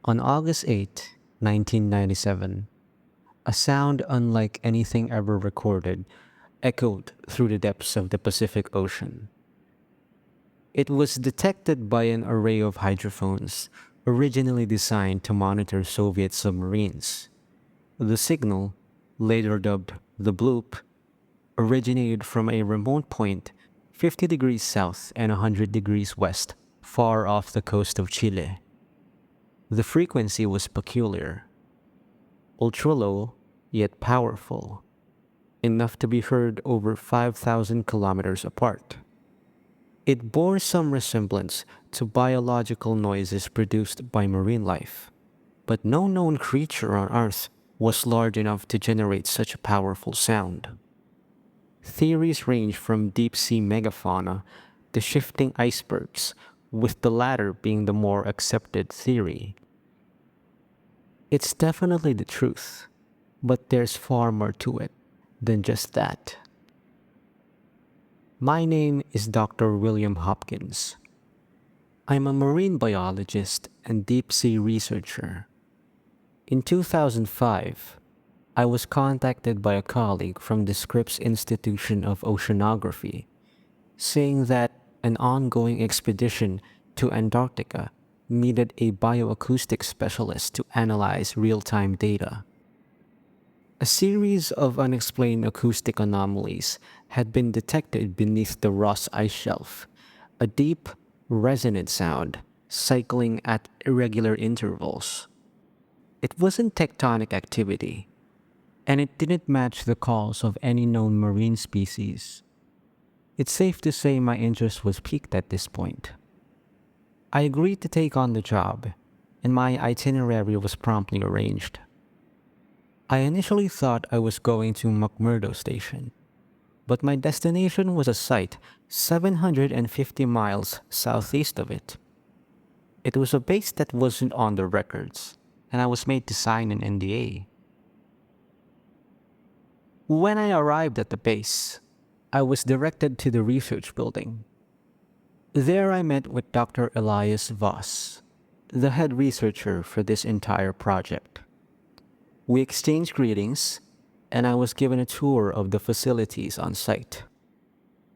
On August 8, 1997, a sound unlike anything ever recorded echoed through the depths of the Pacific Ocean. It was detected by an array of hydrophones originally designed to monitor Soviet submarines. The signal, later dubbed the Bloop, originated from a remote point 50 degrees south and 100 degrees west, far off the coast of Chile. The frequency was peculiar, ultra-low yet powerful, enough to be heard over 5,000 kilometers apart. It bore some resemblance to biological noises produced by marine life, but no known creature on Earth was large enough to generate such a powerful sound. Theories range from deep-sea megafauna to shifting icebergs, with the latter being the more accepted theory. It's definitely the truth, but there's far more to it than just that. My name is Dr. William Hopkins. I'm a marine biologist and deep-sea researcher. In 2005, I was contacted by a colleague from the Scripps Institution of Oceanography, saying that an ongoing expedition to Antarctica needed a bioacoustic specialist to analyze real-time data. A series of unexplained acoustic anomalies had been detected beneath the Ross Ice Shelf, a deep, resonant sound cycling at irregular intervals. It wasn't tectonic activity, and it didn't match the calls of any known marine species. It's safe to say my interest was piqued at this point. I agreed to take on the job, and my itinerary was promptly arranged. I initially thought I was going to McMurdo Station, but my destination was a site 750 miles southeast of it. It was a base that wasn't on the records, and I was made to sign an NDA. When I arrived at the base, I was directed to the research building. There I met with Dr. Elias Voss, the head researcher for this entire project. We exchanged greetings, and I was given a tour of the facilities on site.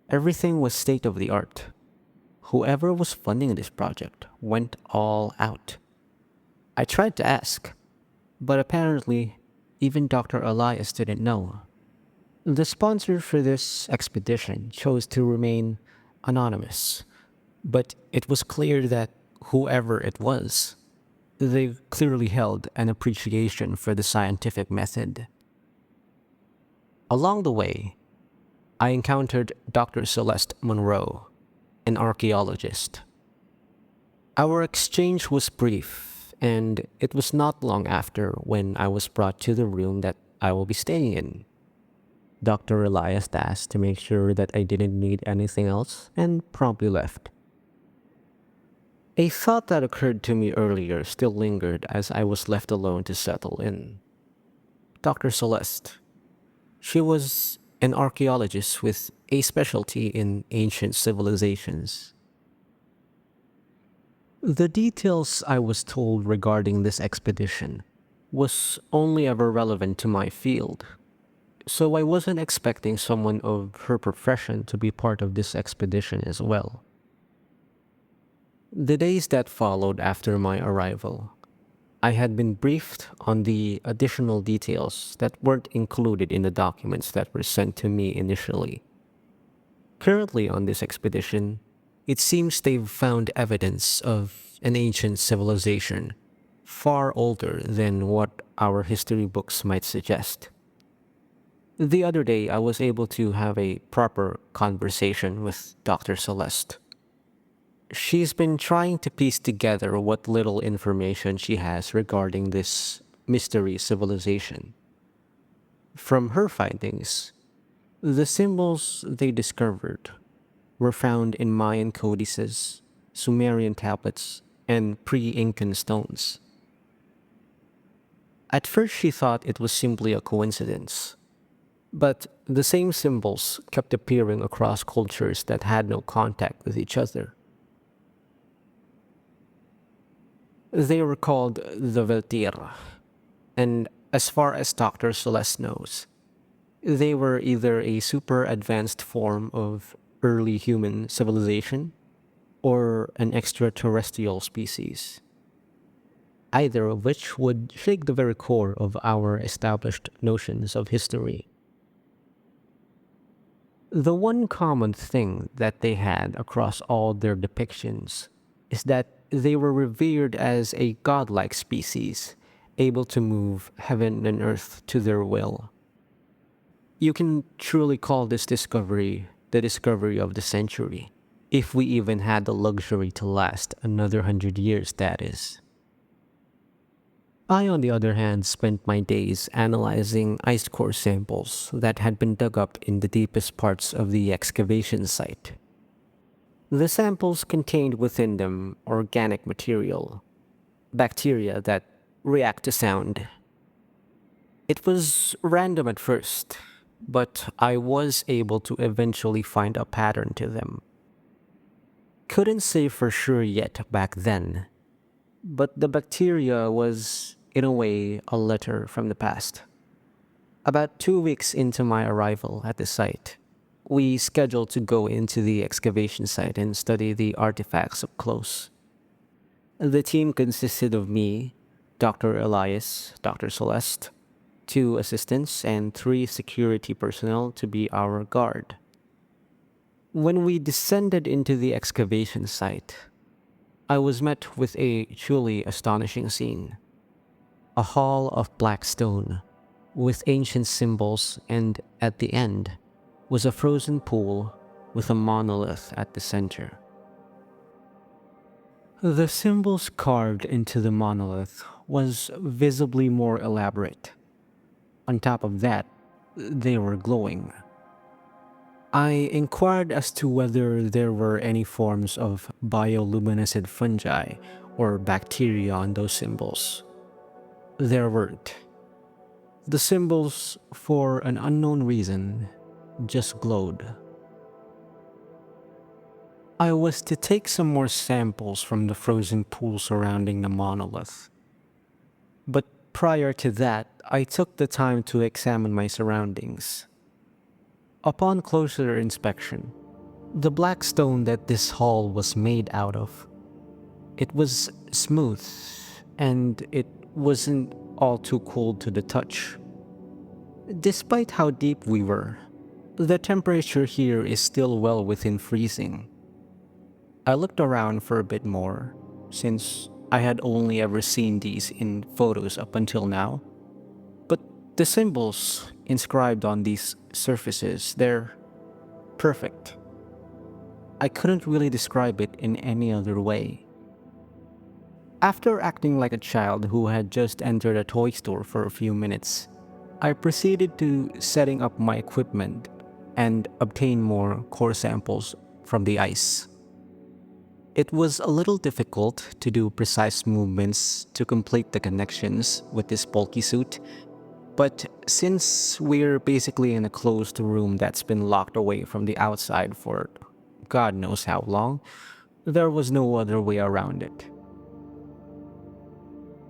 Everything was state-of-the-art. Whoever was funding this project went all out. I tried to ask, but apparently even Dr. Elias didn't know. The sponsor for this expedition chose to remain anonymous, but it was clear that whoever it was, they clearly held an appreciation for the scientific method. Along the way, I encountered Dr. Celeste Monroe, an archaeologist. Our exchange was brief, and it was not long after when I was brought to the room that I will be staying in. Dr. Elias asked to make sure that I didn't need anything else and promptly left. A thought that occurred to me earlier still lingered as I was left alone to settle in. Dr. Celeste. She was an archaeologist with a specialty in ancient civilizations. The details I was told regarding this expedition was only ever relevant to my field, so I wasn't expecting someone of her profession to be part of this expedition as well. The days that followed after my arrival, I had been briefed on the additional details that weren't included in the documents that were sent to me initially. Currently on this expedition, it seems they've found evidence of an ancient civilization, far older than what our history books might suggest. The other day, I was able to have a proper conversation with Dr. Celeste. She's been trying to piece together what little information she has regarding this mystery civilization. From her findings, the symbols they discovered were found in Mayan codices, Sumerian tablets, and pre-Incan stones. At first she thought it was simply a coincidence, but the same symbols kept appearing across cultures that had no contact with each other. They were called the Veltir, and as far as Dr. Celeste knows, they were either a super advanced form of early human civilization or an extraterrestrial species, either of which would shake the very core of our established notions of history. The one common thing that they had across all their depictions is that they were revered as a godlike species, able to move heaven and earth to their will. You can truly call this discovery the discovery of the century, if we even had the luxury to last another 100 years, that is. I, on the other hand, spent my days analyzing ice core samples that had been dug up in the deepest parts of the excavation site. The samples contained within them organic material, bacteria that react to sound. It was random at first, but I was able to eventually find a pattern to them. Couldn't say for sure yet back then, but the bacteria was, in a way, a letter from the past. About 2 weeks into my arrival at the site, we scheduled to go into the excavation site and study the artifacts up close. The team consisted of me, Dr. Elias, Dr. Celeste, two assistants, and three security personnel to be our guard. When we descended into the excavation site, I was met with a truly astonishing scene. A hall of black stone, with ancient symbols, and at the end was a frozen pool with a monolith at the center. The symbols carved into the monolith was visibly more elaborate. On top of that, they were glowing. I inquired as to whether there were any forms of bioluminescent fungi or bacteria on those symbols. There weren't. The symbols, for an unknown reason, just glowed. I was to take some more samples from the frozen pool surrounding the monolith. But prior to that, I took the time to examine my surroundings. Upon closer inspection, the black stone that this hall was made out of, it was smooth and it wasn't all too cold to the touch. Despite how deep we were, the temperature here is still well within freezing. I looked around for a bit more, since I had only ever seen these in photos up until now. But the symbols inscribed on these surfaces, they're perfect. I couldn't really describe it in any other way. After acting like a child who had just entered a toy store for a few minutes, I proceeded to setting up my equipment and obtain more core samples from the ice. It was a little difficult to do precise movements to complete the connections with this bulky suit, but since we're basically in a closed room that's been locked away from the outside for God knows how long, there was no other way around it.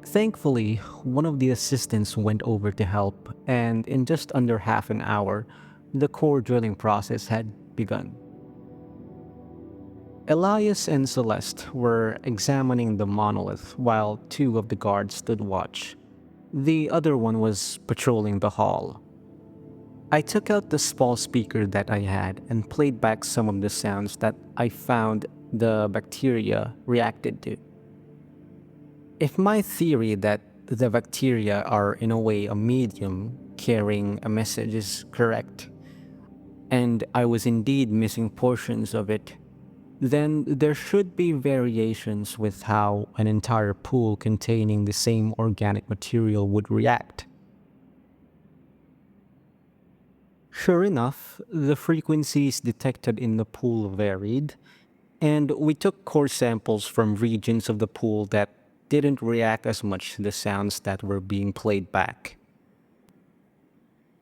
Thankfully, one of the assistants went over to help, and in just under half an hour, the core drilling process had begun. Elias and Celeste were examining the monolith while two of the guards stood watch. The other one was patrolling the hall. I took out the small speaker that I had and played back some of the sounds that I found the bacteria reacted to. If my theory that the bacteria are in a way a medium carrying a message is correct, and I was indeed missing portions of it, then there should be variations with how an entire pool containing the same organic material would react. Sure enough, the frequencies detected in the pool varied, and we took core samples from regions of the pool that didn't react as much to the sounds that were being played back.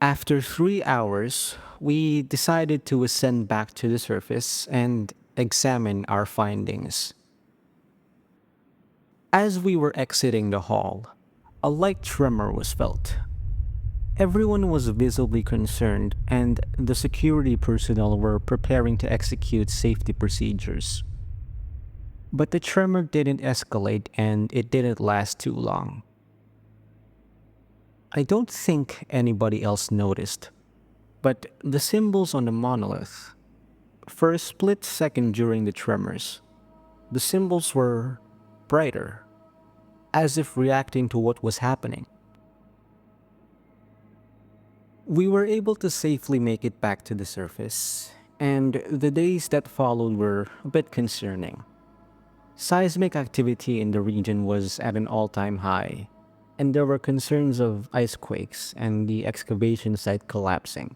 After 3 hours, we decided to ascend back to the surface and examine our findings. As we were exiting the hall, a light tremor was felt. Everyone was visibly concerned, and the security personnel were preparing to execute safety procedures. But the tremor didn't escalate, and it didn't last too long. I don't think anybody else noticed, but the symbols on the monolith, for a split second during the tremors, the symbols were brighter, as if reacting to what was happening. We were able to safely make it back to the surface, and the days that followed were a bit concerning. Seismic activity in the region was at an all-time high, and there were concerns of ice quakes and the excavation site collapsing.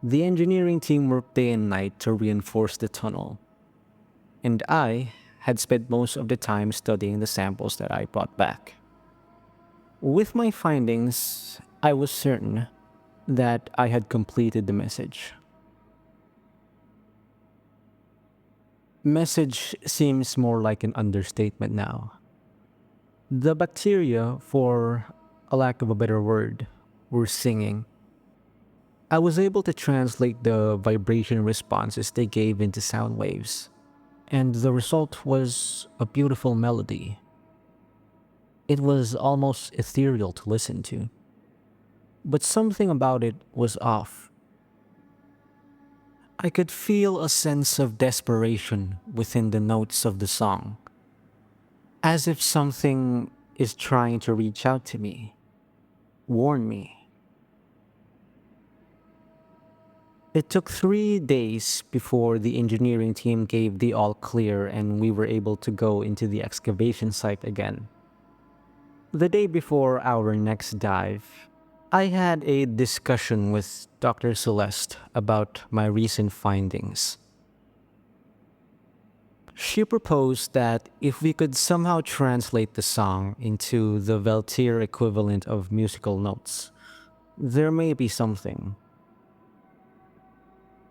The engineering team worked day and night to reinforce the tunnel, and I had spent most of the time studying the samples that I brought back. With my findings, I was certain that I had completed the message. Message seems more like an understatement now. The bacteria, for a lack of a better word, were singing. I was able to translate the vibration responses they gave into sound waves, and the result was a beautiful melody. It was almost ethereal to listen to, but something about it was off. I could feel a sense of desperation within the notes of the song, as if something is trying to reach out to me, warn me. It took 3 days before the engineering team gave the all clear and we were able to go into the excavation site again. The day before our next dive, I had a discussion with Dr. Celeste about my recent findings. She proposed that if we could somehow translate the song into the Veltier equivalent of musical notes, there may be something.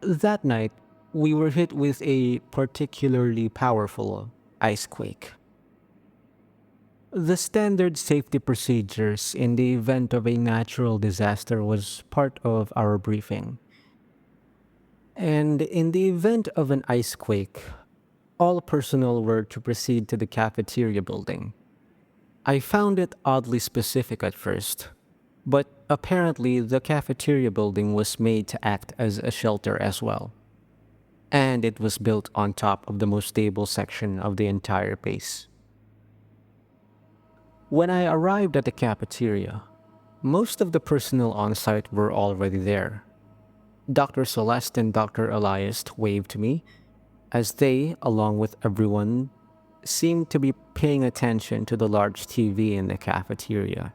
That night, we were hit with a particularly powerful ice quake. The standard safety procedures in the event of a natural disaster was part of our briefing. And in the event of an ice quake, all personnel were to proceed to the cafeteria building. I found it oddly specific at first, but apparently the cafeteria building was made to act as a shelter as well. And it was built on top of the most stable section of the entire base. When I arrived at the cafeteria, most of the personnel on site were already there. Dr. Celeste and Dr. Elias waved to me as they, along with everyone, seemed to be paying attention to the large TV in the cafeteria.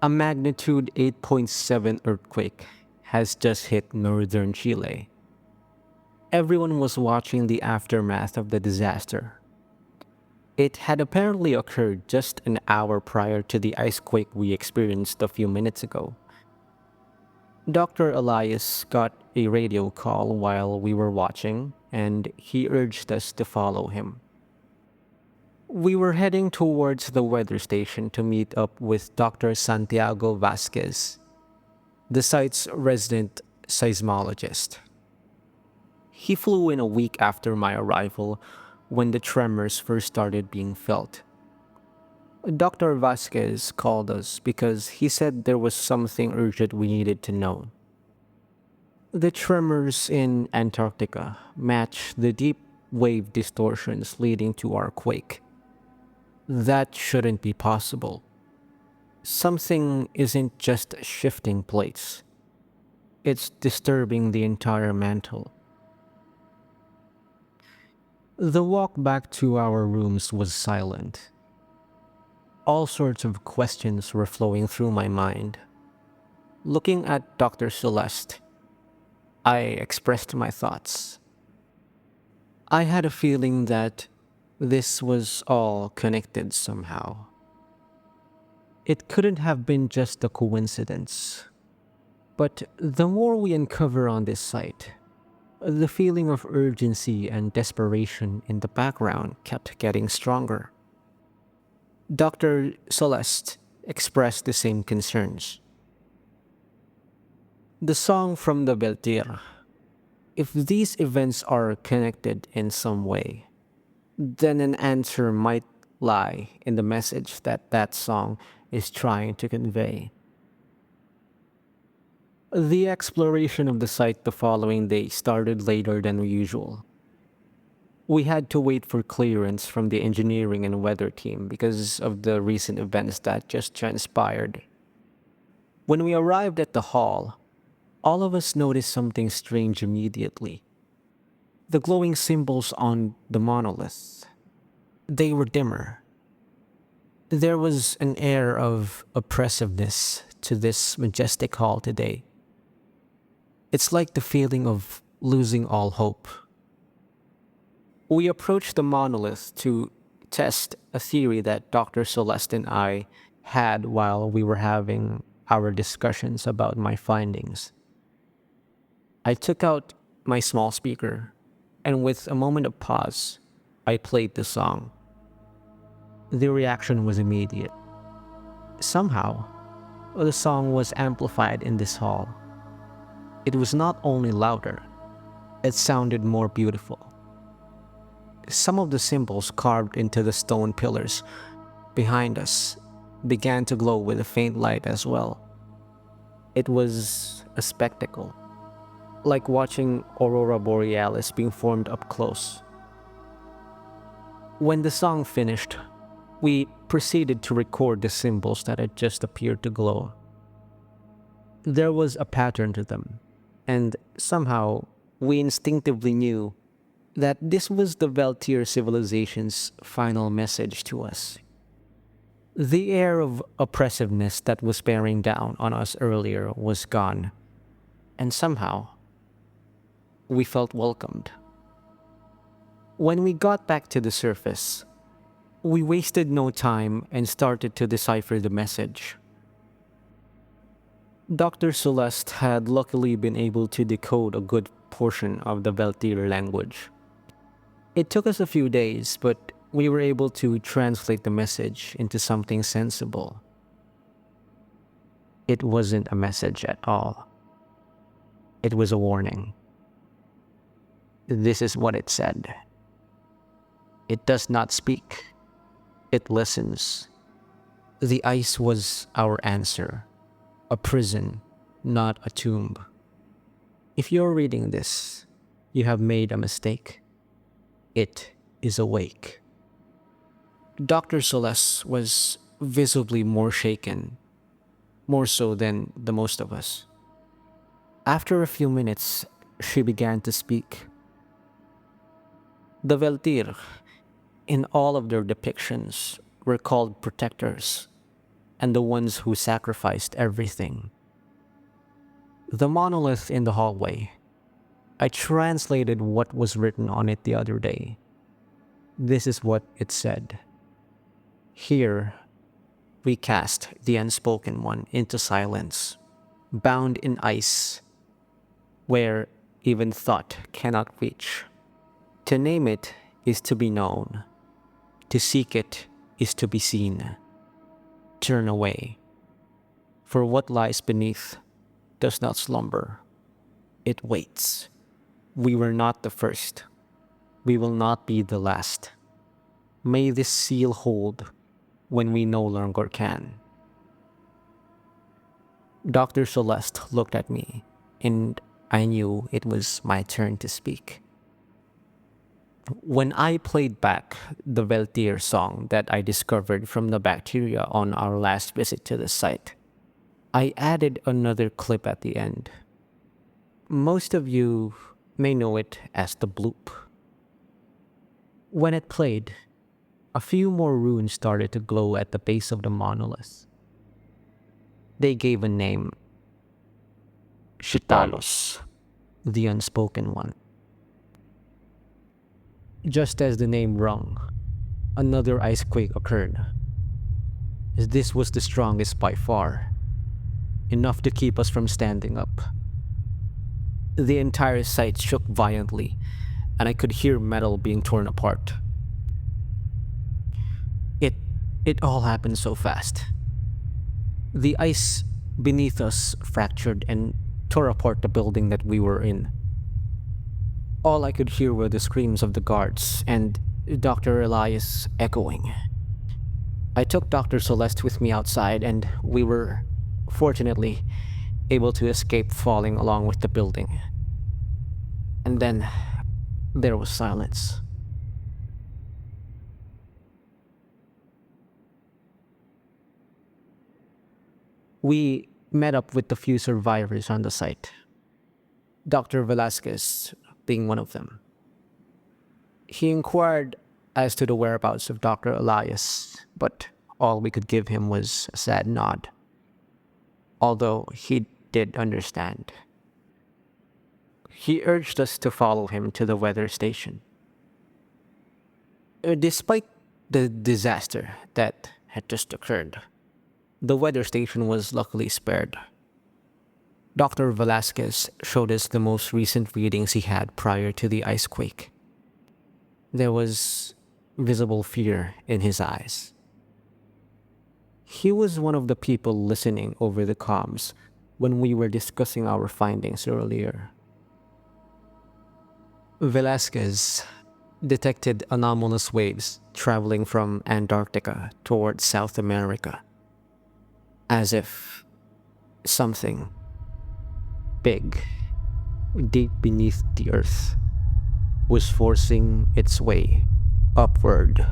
A magnitude 8.7 earthquake has just hit northern Chile. Everyone was watching the aftermath of the disaster. It had apparently occurred just an hour prior to the ice quake we experienced a few minutes ago. Dr. Elias got a radio call while we were watching, and he urged us to follow him. We were heading towards the weather station to meet up with Dr. Santiago Vasquez, the site's resident seismologist. He flew in a week after my arrival when the tremors first started being felt. Dr. Vasquez called us because he said there was something urgent we needed to know. The tremors in Antarctica match the deep wave distortions leading to our quake. That shouldn't be possible. Something isn't just shifting plates. It's disturbing the entire mantle. The walk back to our rooms was silent. All sorts of questions were flowing through my mind. Looking at Dr. Celeste, I expressed my thoughts. I had a feeling that this was all connected somehow. It couldn't have been just a coincidence. But the more we uncover on this site, The feeling of urgency and desperation in the background kept getting stronger. Dr. Celeste expressed the same concerns. The song from the Beltir. If these events are connected in some way, then an answer might lie in the message that that song is trying to convey. The exploration of the site the following day started later than usual. We had to wait for clearance from the engineering and weather team because of the recent events that just transpired. When we arrived at the hall, all of us noticed something strange immediately. The glowing symbols on the monolith. They were dimmer. There was an air of oppressiveness to this majestic hall today. It's like the feeling of losing all hope. We approached the monolith to test a theory that Dr. Celeste and I had while we were having our discussions about my findings. I took out my small speaker, and with a moment of pause, I played the song. The reaction was immediate. Somehow, the song was amplified in this hall. It was not only louder, it sounded more beautiful. Some of the symbols carved into the stone pillars behind us began to glow with a faint light as well. It was a spectacle, like watching Aurora Borealis being formed up close. When the song finished, we proceeded to record the symbols that had just appeared to glow. There was a pattern to them, and somehow we instinctively knew that this was the Valtir civilization's final message to us. The air of oppressiveness that was bearing down on us earlier was gone, and somehow we felt welcomed. When we got back to the surface, we wasted no time and started to decipher the message. Dr. Celeste had luckily been able to decode a good portion of the Valtir language. It took us a few days, but we were able to translate the message into something sensible. It wasn't a message at all. It was a warning. This is what it said. It does not speak. It listens. The ice was our answer. A prison, not a tomb. If you're reading this, you have made a mistake. It is awake. Dr. Celeste was visibly more shaken, more so than the most of us. After a few minutes, she began to speak. The Veltir, in all of their depictions, were called protectors, and the ones who sacrificed everything. The monolith in the hallway. I translated what was written on it the other day. This is what it said. Here, we cast the unspoken one into silence, bound in ice, where even thought cannot reach. To name it is to be known. To seek it is to be seen. Turn away, for what lies beneath does not slumber. It waits. We were not the first. We will not be the last. May this seal hold when we no longer can. Dr. Celeste looked at me, and I knew it was my turn to speak. When I played back the Veltir song that I discovered from the bacteria on our last visit to the site, I added another clip at the end. Most of you may know it as the Bloop. When it played, a few more runes started to glow at the base of the monolith. They gave a name. Shitalos, the unspoken one. Just as the name rung, another icequake occurred. This was the strongest by far, enough to keep us from standing up. The entire site shook violently, and I could hear metal being torn apart. It it all happened so fast. The ice beneath us fractured and tore apart the building that we were in. All I could hear were the screams of the guards and Dr. Elias echoing. I took Dr. Celeste with me outside, and we were, fortunately, able to escape falling along with the building. And then there was silence. We met up with the few survivors on the site, Dr. Velasquez being one of them. He inquired as to the whereabouts of Dr. Elias, but all we could give him was a sad nod, although he did understand. He urged us to follow him to the weather station. Despite the disaster that had just occurred, the weather station was luckily spared. Dr. Velasquez showed us the most recent readings he had prior to the ice quake. There was visible fear in his eyes. He was one of the people listening over the comms when we were discussing our findings earlier. Velasquez detected anomalous waves traveling from Antarctica towards South America, as if something big, deep beneath the earth, was forcing its way upward